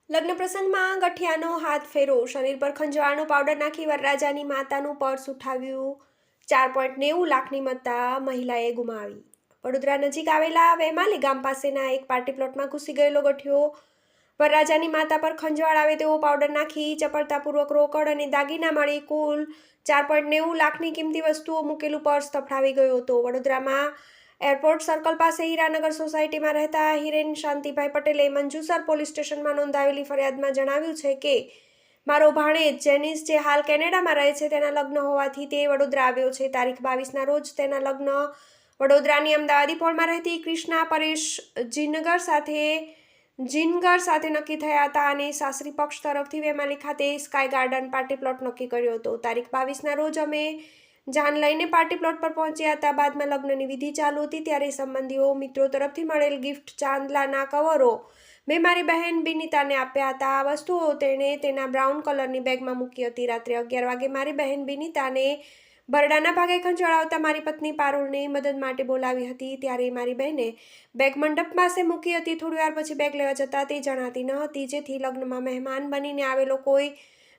લગ્ન પ્રસંગમાં ગઠિયાનો હાથ ફેરો, શરીર પર ખંજવાળનો પાવડર નાખી વરરાજાની માતાનું પર્સ ઉઠાવ્યું, 4.90 લાખની મત્તા મહિલાએ ગુમાવી. વડોદરા નજીક આવેલા વેમાલી ગામ પાસેના એક પાર્ટી પ્લોટમાં ઘૂસી ગયેલો ગઠિયો વરરાજાની માતા પર ખંજવાળ આવે તેવો પાવડર નાખી ચપળતાપૂર્વક રોકડ અને દાગીના મળી કુલ 4.90 લાખની કિંમતી વસ્તુઓ મૂકેલું પર્સ તફડાવી ગયો હતો. વડોદરામાં એરપોર્ટ સર્કલ પાસે હીરાનગર સોસાયટીમાં રહેતા હિરેન શાંતિભાઈ પટેલે મંજુસર પોલીસ સ્ટેશનમાં નોંધાવેલી ફરિયાદમાં જણાવ્યું છે કે મારો ભાણેજ જેનિસ, જે હાલ કેનેડામાં રહે છે, તેના લગ્ન હોવાથી તે વડોદરા આવ્યો છે. તારીખ 22ના રોજ તેના લગ્ન વડોદરાની અમદાવાદી પોળમાં રહેતી ક્રિષ્ના પરેશ જીનગર સાથે નક્કી થયા હતા અને સાસરી પક્ષ તરફથી વેમાલી ખાતે સ્કાય ગાર્ડન પાર્ટી પ્લોટ નક્કી કર્યો હતો. તારીખ 22ના રોજ અમે જાન લઈને પાર્ટી પ્લોટ પર પહોંચ્યા હતા. બાદમાં લગ્નની વિધિ ચાલુ હતી ત્યારે સંબંધીઓ મિત્રો તરફથી મળેલ ગિફ્ટ ચાંદલાના કવરો મેં મારી બહેન બિનિતાને આપ્યા હતા. આ વસ્તુઓ તેણે તેના બ્રાઉન કલરની બેગમાં મૂકી હતી. રાત્રે 11 વાગે મારી બહેન બિનિતાને બરડાના ભાગે ખંજવાળાવતા મારી પત્ની પારુલને મદદ માટે બોલાવી હતી. ત્યારે મારી બહેને બેગ મંડપ પાસે મૂકી હતી. થોડીવાર પછી બેગ લેવા જતાં તે જણાતી ન હતી, જેથી લગ્નમાં મહેમાન બનીને આવેલો કોઈ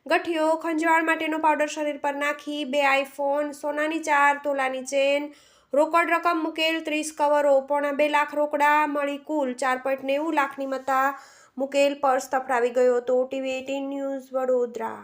ગઠિયો ખંજવાળ માટેનો પાવડર શરીર પર નાખી 2 આઈફોન, સોનાની 4 તોલાની ચેન, રોકડ રકમ મૂકેલ 30 કવરો, 1.25 લાખ રોકડા મળી કુલ 4.90 લાખની મત્તા મૂકેલ પર્સ તફડાવી ગયો હતો. TV18 news, Vadodara.